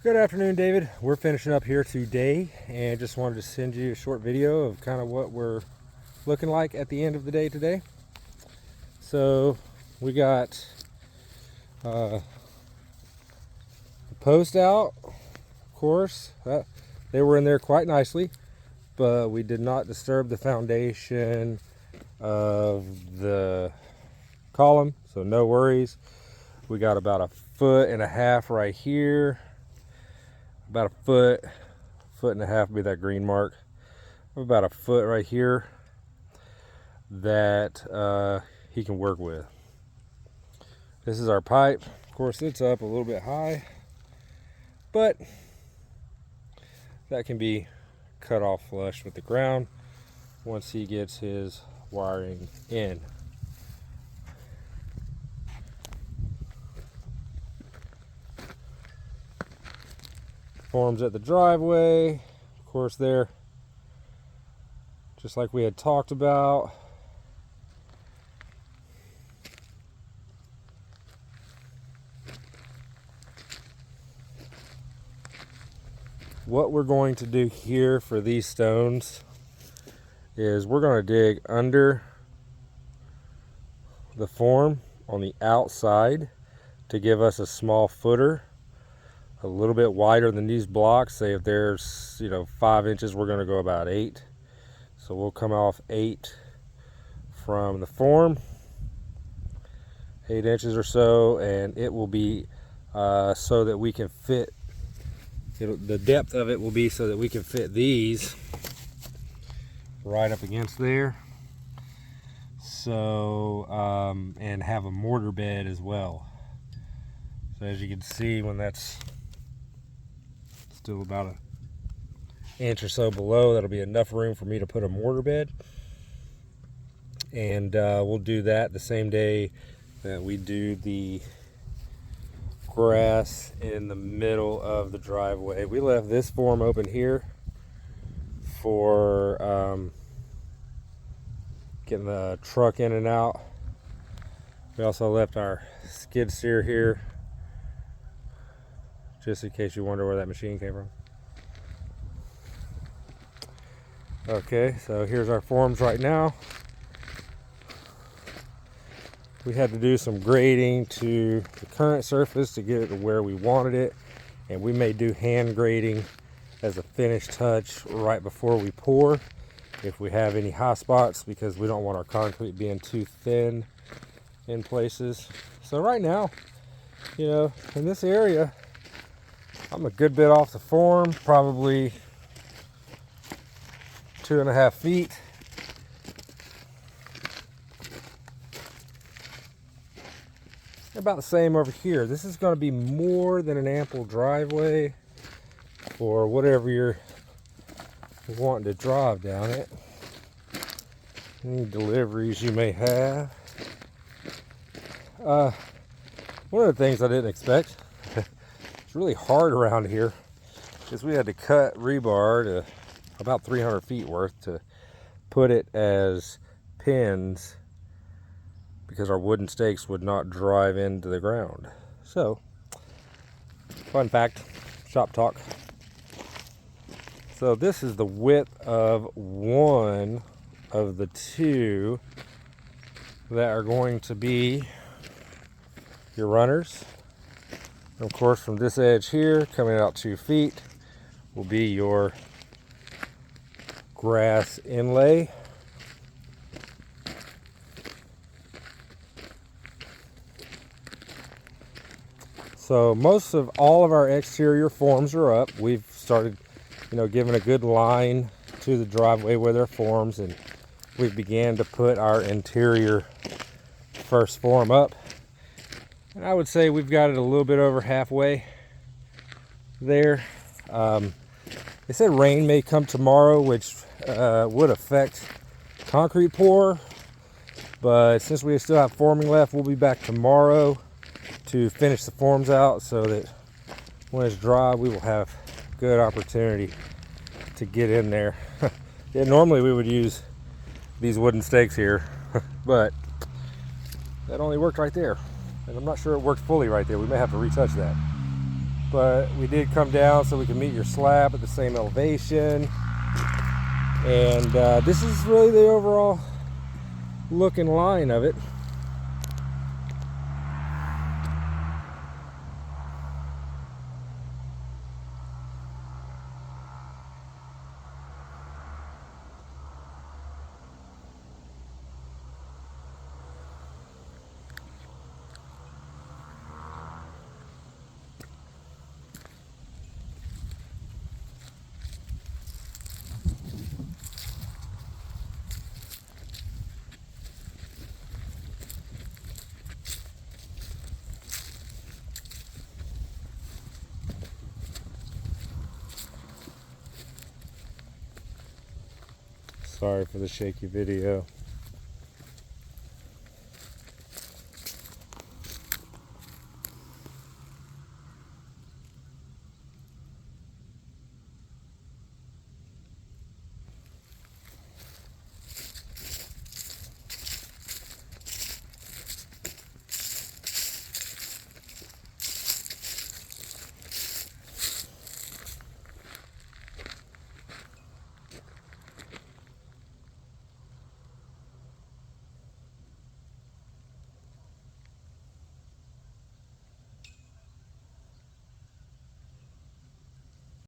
Good afternoon, David. We're finishing up here today and just wanted to send you a short video of kind of what we're looking like at the end of the day today. So we got the post out, of course. They were in there quite nicely, but we did not disturb the foundation of the column, so no worries. We got about 1.5 feet right here. About a foot and a half would be that green mark. About a foot right here that he can work with. This is our pipe. Of course, it's up a little bit high, but that can be cut off flush with the ground once he gets his wiring in. Forms at the driveway, of course, there, just like we had talked about. What we're going to do here for these stones is we're going to dig under the form on the outside to give us a small footer, a little bit wider than these blocks. Say if there's 5 inches, we're going to go about 8, so we'll come off 8 from the form, 8 inches or so, and it will be so that we can fit the depth of it will be so that we can fit these right up against there, so and have a mortar bed as well. So as you can see, when that's still about an inch or so below, that'll be enough room for me to put a mortar bed. And we'll do that the same day that we do the grass in the middle of the driveway. We left this form open here for getting the truck in and out. We also left our skid steer here, just in case you wonder where that machine came from. Okay, so here's our forms right now. We had to do some grading to the current surface to get it to where we wanted it, and we may do hand grading as a finish touch right before we pour if we have any hot spots, because we don't want our concrete being too thin in places. So right now, in this area, I'm a good bit off the form, probably 2.5 feet. About the same over here. This is going to be more than an ample driveway for whatever you're wanting to drive down it. Any deliveries you may have. One of the things I didn't expect, it's really hard around here, is we had to cut rebar to about 300 feet worth to put it as pins, because our wooden stakes would not drive into the ground. So, fun fact, shop talk. So this is the width of one of the two that are going to be your runners. And of course, from this edge here, coming out 2 feet, will be your grass inlay. So most of all of our exterior forms are up. We've started, giving a good line to the driveway where they're forms, and we began to put our interior first form up. And I would say we've got it a little bit over halfway there. They said rain may come tomorrow, which would affect concrete pour, but since we still have forming left, we'll be back tomorrow to finish the forms out, so that when it's dry, we will have good opportunity to get in there. Yeah, normally we would use these wooden stakes here, but that only worked right there, and I'm not sure it worked fully right there. We may have to retouch that. but we did come down so we can meet your slab at the same elevation. And this is really the overall look and line of it. Sorry for the shaky video.